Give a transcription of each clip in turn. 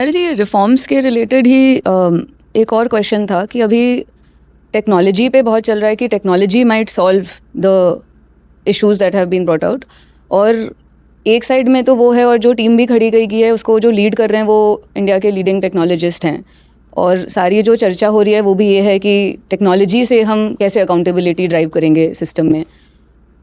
अरे जी, रिफॉर्म्स के रिलेटेड ही एक और क्वेश्चन था कि अभी टेक्नोलॉजी पे बहुत चल रहा है कि technology might solve the issues that have been brought out, और एक साइड में तो वो है, और जो टीम भी खड़ी गई है उसको जो लीड कर रहे हैं वो इंडिया के लीडिंग टेक्नोलॉजिस्ट हैं, और सारी जो चर्चा हो रही है वो भी ये है कि टेक्नोलॉजी से हम कैसे अकाउंटेबिलिटी ड्राइव करेंगे सिस्टम में।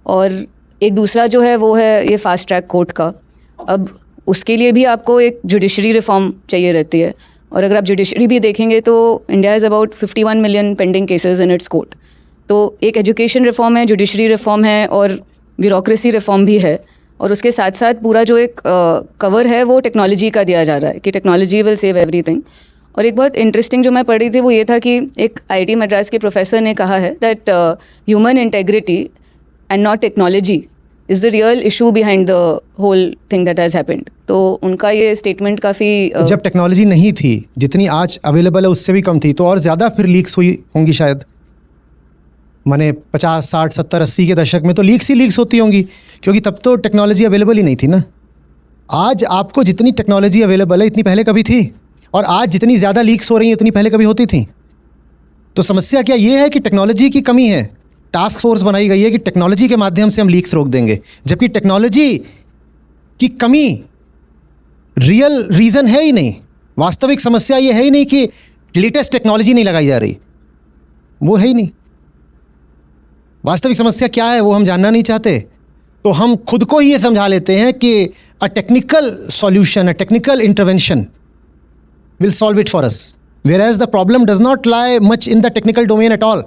और एक दूसरा जो है वो है ये फास्ट ट्रैक कोर्ट का। अब उसके लिए भी आपको एक जुडिशरी रिफॉर्म चाहिए रहती है, और अगर आप जुडिशरी भी देखेंगे तो India is about 51 million pending cases in its court. तो एक एजुकेशन रिफॉर्म है, जुडिशरी रिफॉर्म है, और ब्यूरोक्रेसी रिफॉर्म भी है, और उसके साथ साथ पूरा जो एक कवर है वो टेक्नोलॉजी का दिया जा रहा है कि टेक्नोलॉजी विल सेव एवरीथिंग। और एक बहुत इंटरेस्टिंग जो मैं पढ़ी थी वो ये था कि एक IIT मद्रास के प्रोफेसर ने कहा है that human integrity and not technology is the real issue behind the whole thing that has happened. तो उनका ये स्टेटमेंट काफ़ी जब टेक्नोलॉजी नहीं थी, जितनी आज अवेलेबल है उससे भी कम थी, तो और ज़्यादा फिर लीक्स हुई होंगी शायद। माने 50, 60, 70, 80 के दशक में तो लीक्स ही लीक्स होती होंगी, क्योंकि तब तो टेक्नोलॉजी अवेलेबल ही नहीं थी ना। आज आपको जितनी टेक्नोलॉजी अवेलेबल है इतनी पहले कभी थी, और आज जितनी ज़्यादा लीक्स हो रही हैं इतनी पहले कभी होती थी। तो समस्या क्या ये है कि टेक्नोलॉजी की कमी है। टास्क फोर्स बनाई गई है कि टेक्नोलॉजी के माध्यम से हम लीक्स रोक देंगे, जबकि टेक्नोलॉजी की कमी रियल रीज़न है ही नहीं। वास्तविक समस्या ये है ही नहीं कि लेटेस्ट टेक्नोलॉजी नहीं लगाई जा रही, वो है ही नहीं। वास्तविक समस्या क्या है वो हम जानना नहीं चाहते, तो हम खुद को ही ये समझा लेते हैं कि a technical solution, a technical intervention will solve it for us, whereas the problem does not lie much in the technical domain at all.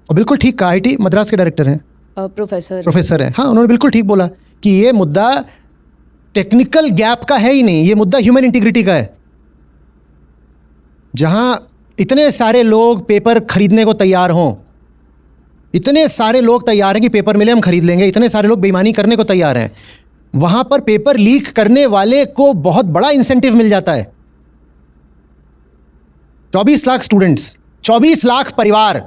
और बिल्कुल ठीक कहा, IIT मद्रास के डायरेक्टर हैं, प्रोफेसर हैं, हाँ, उन्होंने बिल्कुल ठीक बोला कि ये मुद्दा टेक्निकल गैप का है ही नहीं, ये मुद्दा ह्यूमन इंटीग्रिटी का है। जहाँ इतने सारे लोग पेपर खरीदने को तैयार हों, इतने सारे लोग तैयार हैं कि पेपर मिले हम खरीद लेंगे, इतने सारे लोग बेईमानी करने को तैयार हैं, वहां पर पेपर लीक करने वाले को बहुत बड़ा इंसेंटिव मिल जाता है। 24 लाख स्टूडेंट्स, 24 लाख परिवार,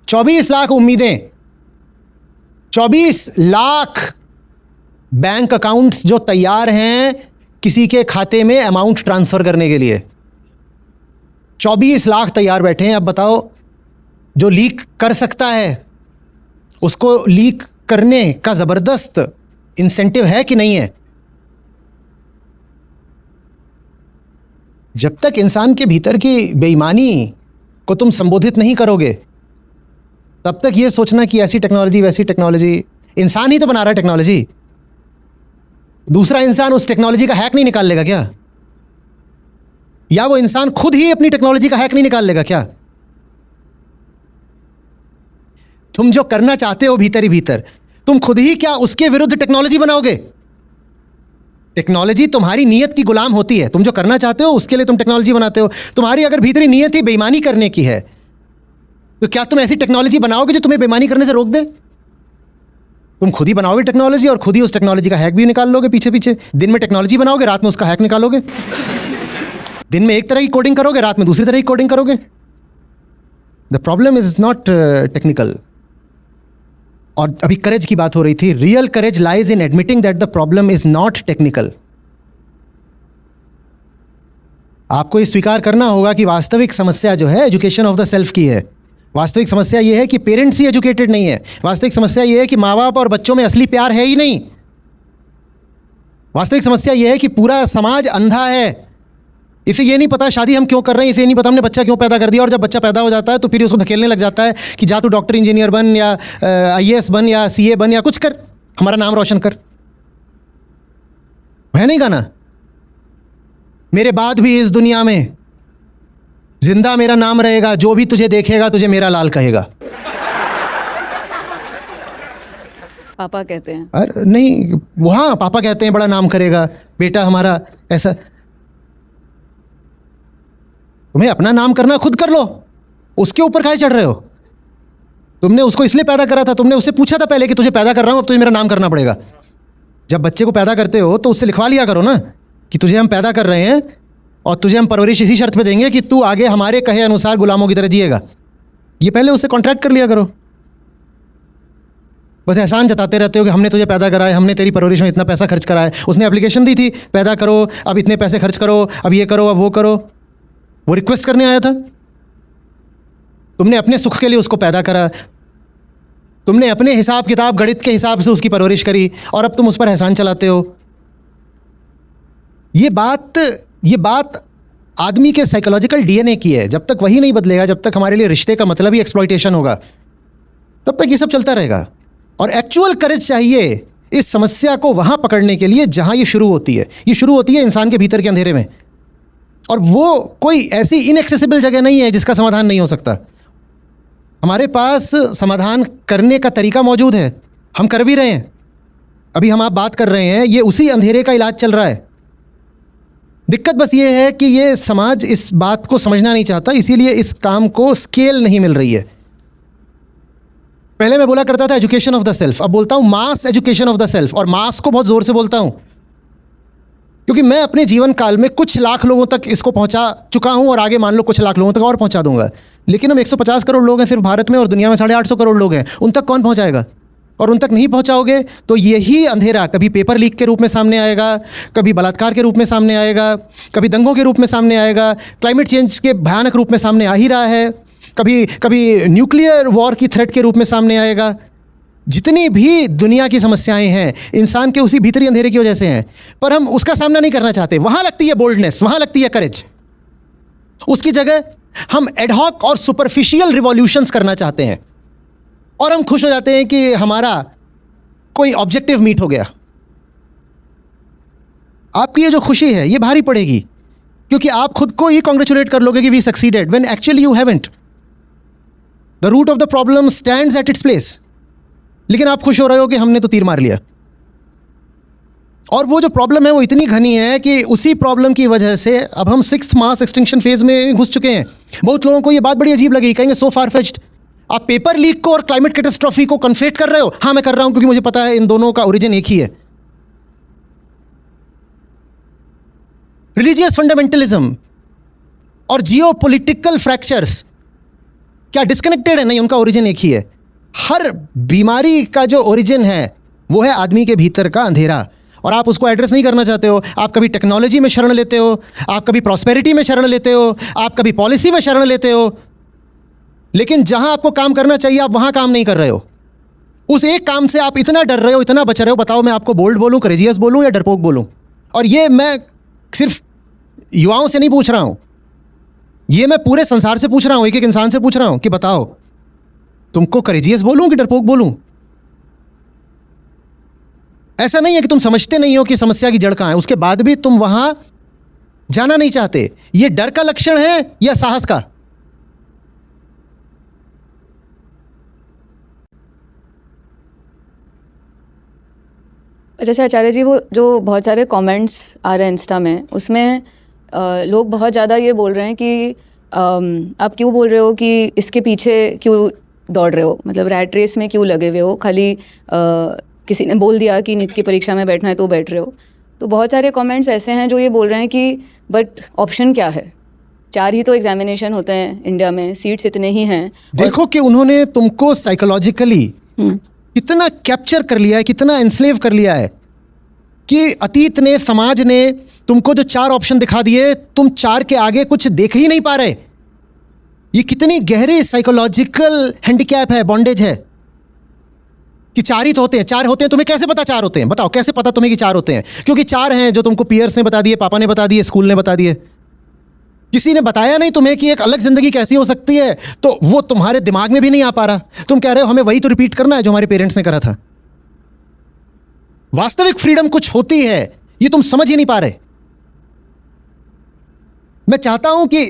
24 लाख उम्मीदें, 24 लाख बैंक अकाउंट्स जो तैयार हैं किसी के खाते में अमाउंट ट्रांसफर करने के लिए। 24 लाख तैयार बैठे हैं। अब बताओ, जो लीक कर सकता है उसको लीक करने का जबरदस्त इंसेंटिव है कि नहीं है? जब तक इंसान के भीतर की बेईमानी को तुम संबोधित नहीं करोगे, तब तक ये सोचना कि ऐसी टेक्नोलॉजी वैसी टेक्नोलॉजी, इंसान ही तो बना रहा है टेक्नोलॉजी, दूसरा इंसान उस टेक्नोलॉजी का हैक नहीं निकाल लेगा क्या? या वो इंसान खुद ही अपनी टेक्नोलॉजी का हैक नहीं निकाल लेगा क्या? तुम जो करना चाहते हो भीतर ही भीतर, तुम खुद ही क्या उसके विरुद्ध टेक्नोलॉजी बनाओगे? टेक्नोलॉजी तुम्हारी नीयत की गुलाम होती है। तुम जो करना चाहते हो उसके लिए तुम टेक्नोलॉजी बनाते हो। तुम्हारी अगर भीतरी नीयत ही बेईमानी करने की है, तो क्या तुम ऐसी टेक्नोलॉजी बनाओगे जो तुम्हें बेईमानी करने से रोक दे? तुम खुद ही बनाओगे टेक्नोलॉजी, और खुद ही उस टेक्नोलॉजी का हैक भी निकाल लोगे पीछे पीछे। दिन में टेक्नोलॉजी बनाओगे, रात में उसका हैक निकालोगे। दिन में एक तरह की कोडिंग करोगे, रात में दूसरी तरह की कोडिंग करोगे। The problem is not technical. और अभी करेज की बात हो रही थी। Real courage lies in admitting that the problem is not technical. आपको ये स्वीकार करना होगा कि वास्तविक समस्या जो है एजुकेशन ऑफ द सेल्फ की है। वास्तविक समस्या ये है कि पेरेंट्स ही एजुकेटेड नहीं है। वास्तविक समस्या ये है कि माँ बाप और बच्चों में असली प्यार है ही नहीं। वास्तविक समस्या ये है कि पूरा समाज अंधा है। इसे ये नहीं पता शादी हम क्यों कर रहे हैं, इसे नहीं पता हमने बच्चा क्यों पैदा कर दिया, और जब बच्चा पैदा हो जाता है तो फिर उसको धकेलने लग जाता है कि जा तू डॉक्टर इंजीनियर बन, या IAS बन, या CA बन, या कुछ कर, हमारा नाम रोशन कर। है नहीं गाना, मेरे बाद भी इस दुनिया में जिंदा मेरा नाम रहेगा, जो भी तुझे देखेगा तुझे मेरा लाल कहेगा। पापा कहते हैं। अरे नहीं, वहाँ पापा कहते हैं बड़ा नाम करेगा बेटा हमारा, ऐसा। तुम्हें अपना नाम करना खुद कर लो, उसके ऊपर काहे चढ़ रहे हो? तुमने उसको इसलिए पैदा करा था, तुमने उससे पूछा था पहले कि तुझे पैदा कर रहा हूं, अब तुझे मेरा नाम करना पड़ेगा। जब बच्चे को पैदा करते हो तो उससे लिखवा लिया करो ना कि तुझे हम पैदा कर रहे हैं और तुझे हम परवरिश इसी शर्त पे देंगे कि तू आगे हमारे कहे अनुसार गुलामों की तरह जिएगा। ये पहले उससे कॉन्ट्रैक्ट कर लिया करो। बस एहसान जताते रहते हो कि हमने तुझे पैदा करा है, हमने तेरी परवरिश में इतना पैसा खर्च करा है। उसने एप्लीकेशन दी थी, पैदा करो, अब इतने पैसे खर्च करो, अब ये करो, अब वो करो। वो रिक्वेस्ट करने आया था। तुमने अपने सुख के लिए उसको पैदा करा, तुमने अपने हिसाब किताब गणित के हिसाब से उसकी परवरिश करी, और अब तुम उस पर एहसान चलाते हो। ये बात आदमी के साइकोलॉजिकल डीएनए की है। जब तक वही नहीं बदलेगा, जब तक हमारे लिए रिश्ते का मतलब ही एक्सप्लॉइटेशन होगा, तब तक ये सब चलता रहेगा। और एक्चुअल करेज चाहिए इस समस्या को वहां पकड़ने के लिए जहां ये शुरू होती है। ये शुरू होती है इंसान के भीतर के अंधेरे में, और वो कोई ऐसी इनएक्सेसिबल जगह नहीं है जिसका समाधान नहीं हो सकता। हमारे पास समाधान करने का तरीका मौजूद है, हम कर भी रहे हैं। अभी हम आप बात कर रहे हैं, ये उसी अंधेरे का इलाज चल रहा है। दिक्कत बस ये है कि ये समाज इस बात को समझना नहीं चाहता, इसीलिए इस काम को स्केल नहीं मिल रही है। पहले मैं बोला करता था एजुकेशन ऑफ द सेल्फ, अब बोलता हूं मास एजुकेशन ऑफ द सेल्फ। और मास को बहुत जोर से बोलता हूं क्योंकि मैं अपने जीवन काल में कुछ लाख लोगों तक इसको पहुंचा चुका हूं, और आगे मान लो कुछ लाख लोगों तक और पहुंचा दूंगा। लेकिन हम 150 करोड़ लोग हैं सिर्फ भारत में, और दुनिया में 850 करोड़ लोग हैं। उन तक कौन पहुंचाएगा? और उन तक नहीं पहुंचाओगे तो यही अंधेरा कभी पेपर लीक के रूप में सामने आएगा, कभी बलात्कार के रूप में सामने आएगा, कभी दंगों के रूप में सामने आएगा, क्लाइमेट चेंज के भयानक रूप में सामने आ ही रहा है, कभी न्यूक्लियर वॉर की थ्रेट के रूप में सामने आएगा। जितनी भी दुनिया की समस्याएं हैं इंसान के उसी भीतरी अंधेरे की वजह से हैं, पर हम उसका सामना नहीं करना चाहते। वहां लगती है बोल्डनेस, वहां लगती है करेज। उसकी जगह हम एडहॉक और सुपरफिशियल रिवॉल्यूशंस करना चाहते हैं, और हम खुश हो जाते हैं कि हमारा कोई ऑब्जेक्टिव मीट हो गया। आपकी ये जो खुशी है ये भारी पड़ेगी, क्योंकि आप खुद को ही कॉन्ग्रेचुलेट कर लोगे कि we succeeded when actually you haven't. The root of the problem stands at its place, लेकिन आप खुश हो रहे हो कि हमने तो तीर मार लिया। और वो जो प्रॉब्लम है वो इतनी घनी है कि उसी प्रॉब्लम की वजह से अब हम 6th मास एक्सटिंक्शन फेज में घुस चुके हैं। बहुत लोगों को ये बात बड़ी अजीब लगेगी, कहेंगे सो फार फेच्ड। आप पेपर लीक को और क्लाइमेट कैटास्ट्रॉफी को कन्फ्लेट कर रहे हो। हाँ, मैं कर रहा हूं क्योंकि मुझे पता है इन दोनों का ओरिजिन एक ही है। रिलीजियस फंडामेंटलिज्म और जियोपॉलिटिकल फ्रैक्चर्स क्या डिस्कनेक्टेड है? नहीं, उनका ओरिजिन एक ही है। हर बीमारी का जो ओरिजिन है वो है आदमी के भीतर का अंधेरा, और आप उसको एड्रेस नहीं करना चाहते हो। आप कभी टेक्नोलॉजी में शरण लेते हो, आप कभी प्रॉस्पेरिटी में शरण लेते हो, आप कभी पॉलिसी में शरण लेते हो, लेकिन जहां आपको काम करना चाहिए आप वहां काम नहीं कर रहे हो। उस एक काम से आप इतना डर रहे हो, इतना बच रहे हो। बताओ, मैं आपको बोल्ड बोलूं, करेजियस बोलूं या डरपोक बोलूं? और ये मैं सिर्फ युवाओं से नहीं पूछ रहा हूं, ये मैं पूरे संसार से पूछ रहा हूं, एक एक इंसान से पूछ रहा हूं कि बताओ तुमको करेजियस बोलूं कि डरपोक बोलूं? ऐसा नहीं है कि तुम समझते नहीं हो कि समस्या की जड़ कहां है, उसके बाद भी तुम वहां जाना नहीं चाहते। ये डर का लक्षण है या साहस का? जैसे आचार्य जी, वो जो बहुत सारे कमेंट्स आ रहे हैं इंस्टा में, उसमें लोग बहुत ज़्यादा ये बोल रहे हैं कि आप क्यों बोल रहे हो कि इसके पीछे क्यों दौड़ रहे हो, मतलब रैट रेस में क्यों लगे हुए हो, खाली किसी ने बोल दिया कि नीट की परीक्षा में बैठना है तो बैठ रहे हो। तो बहुत सारे कमेंट्स ऐसे हैं जो ये बोल रहे हैं कि बट ऑप्शन क्या है? 4 ही तो एग्जामिनेशन होते हैं इंडिया में, सीट्स इतने ही हैं। देखो कि उन्होंने तुमको साइकोलॉजिकली कितना कैप्चर कर लिया है, कितना एंस्लेव कर लिया है कि अतीत ने, समाज ने तुमको जो 4 ऑप्शन दिखा दिए, तुम 4 के आगे कुछ देख ही नहीं पा रहे। ये कितनी गहरी साइकोलॉजिकल हैंडीकैप है, बॉन्डेज है कि 4 ही तो होते हैं। 4 होते हैं, तुम्हें कैसे पता 4 होते हैं? बताओ कैसे पता तुम्हें कि 4 होते हैं? क्योंकि 4 हैं जो तुमको पियर्स ने बता दिए, पापा ने बता दिए, स्कूल ने बता दिए। किसी ने बताया नहीं तुम्हें कि एक अलग जिंदगी कैसी हो सकती है, तो वो तुम्हारे दिमाग में भी नहीं आ पा रहा। तुम कह रहे हो हमें वही तो रिपीट करना है जो हमारे पेरेंट्स ने करा था। वास्तविक फ्रीडम कुछ होती है, ये तुम समझ ही नहीं पा रहे। मैं चाहता हूं कि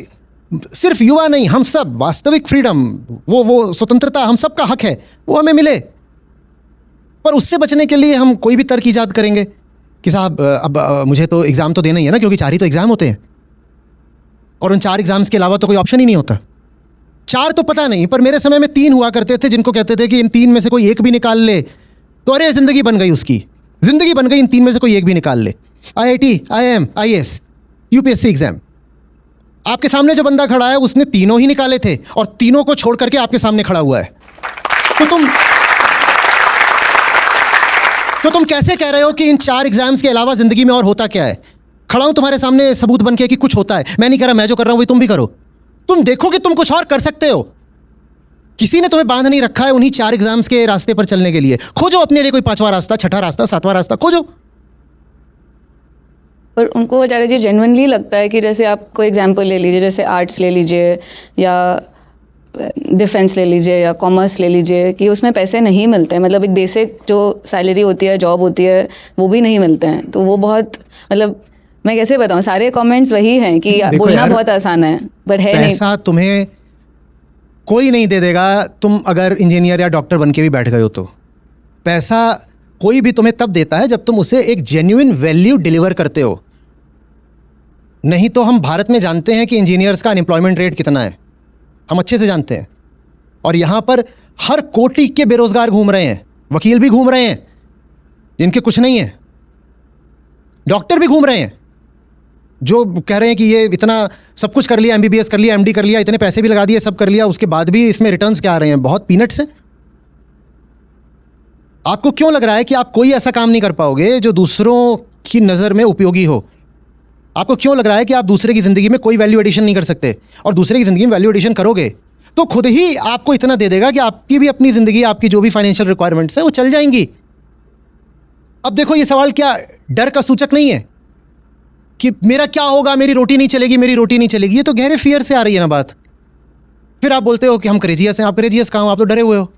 सिर्फ युवा नहीं, हम सब वास्तविक फ्रीडम, वो स्वतंत्रता हम सबका हक है, वो हमें मिले। पर उससे बचने के लिए हम कोई भी तर्क ईजाद करेंगे कि साहब अब मुझे तो एग्जाम तो देना ही है ना, क्योंकि 4 ही तो एग्जाम होते हैं, और उन 4 एग्जाम्स के अलावा तो कोई ऑप्शन ही नहीं होता। 4 तो पता नहीं, पर मेरे समय में 3 हुआ करते थे, जिनको कहते थे कि इन 3 में से कोई एक भी निकाल ले तो अरे जिंदगी बन गई, उसकी जिंदगी बन गई, इन 3 में से कोई एक भी निकाल ले। IIT, IIM, IAS, UPSC exam. आपके सामने जो बंदा खड़ा है उसने तीनों ही निकाले थे, और तीनों को छोड़ करके आपके सामने खड़ा हुआ है। तो तो तुम कैसे कह रहे हो कि इन 4 एग्जाम्स के अलावा ज़िंदगी में और होता क्या है? खड़ा हूं तुम्हारे सामने सबूत बन के कि कुछ होता है। मैं नहीं कह रहा, मैं जो कर रहा हूं वही तुम भी करो। तुम देखो कि तुम कुछ और कर सकते हो। किसी ने तुम्हें बांध नहीं रखा है उन्हीं 4 एग्जाम्स के रास्ते पर चलने के लिए। खोजो अपने लिए कोई 5वां रास्ता, 6ठा रास्ता, 7वां रास्ता खोजो। पर उनको आचार्य जी जेन्युइनली लगता है कि जैसे आप कोई एग्जांपल ले लीजिए, जैसे आर्ट्स ले लीजिए या डिफेंस ले लीजिए या कॉमर्स ले लीजिए, कि उसमें पैसे नहीं मिलते हैं। मतलब एक बेसिक जो सैलरी होती है, जॉब होती है, वो भी नहीं मिलते हैं। तो वो बहुत, मतलब मैं कैसे बताऊं, सारे कमेंट्स वही हैं कि बोलना बहुत आसान है बट है नहीं। पैसा तुम्हें कोई नहीं दे देगा। तुम अगर इंजीनियर या डॉक्टर बन के भी बैठ गए हो तो पैसा कोई भी तुम्हें तब देता है जब तुम उसे एक जेन्युइन वैल्यू डिलीवर करते हो। नहीं तो हम भारत में जानते हैं कि इंजीनियर्स का अनएम्प्लॉयमेंट रेट कितना है, हम अच्छे से जानते हैं। और यहाँ पर हर कोटि के बेरोजगार घूम रहे हैं, वकील भी घूम रहे हैं जिनके कुछ नहीं है, डॉक्टर भी घूम रहे हैं जो कह रहे हैं कि ये इतना सब कुछ कर लिया, MBBS कर लिया, MD कर लिया, इतने पैसे भी लगा दिए, सब कर लिया, उसके बाद भी इसमें रिटर्न्स क्या आ रहे हैं? बहुत पीनट्स हैं। आपको क्यों लग रहा है कि आप कोई ऐसा काम नहीं कर पाओगे जो दूसरों की नज़र में उपयोगी हो? आपको क्यों लग रहा है कि आप दूसरे की ज़िंदगी में कोई वैल्यू एडिशन नहीं कर सकते? और दूसरे की ज़िंदगी में वैल्यू एडिशन करोगे तो खुद ही आपको इतना दे देगा कि आपकी भी अपनी ज़िंदगी, आपकी जो भी फाइनेंशियल रिक्वायरमेंट्स हैं वो चल जाएंगी। अब देखो, ये सवाल क्या डर का सूचक नहीं है कि मेरा क्या होगा, मेरी रोटी नहीं चलेगी, मेरी रोटी नहीं चलेगी? ये तो गहरे फियर से आ रही है ना बात। फिर आप बोलते हो कि हम करेजियस हैं। आप करेजियस कहाँ हो? आप तो डरे हुए हो।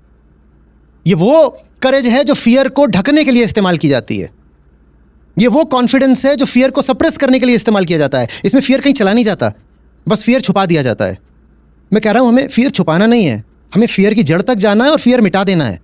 ये वो करेज है जो फियर को ढकने के लिए इस्तेमाल की जाती है। ये वो कॉन्फिडेंस है जो फियर को सप्रेस करने के लिए इस्तेमाल किया जाता है। इसमें फियर कहीं चला नहीं जाता, बस फियर छुपा दिया जाता है। मैं कह रहा हूँ हमें फियर छुपाना नहीं है, हमें फियर की जड़ तक जाना है और फियर मिटा देना है।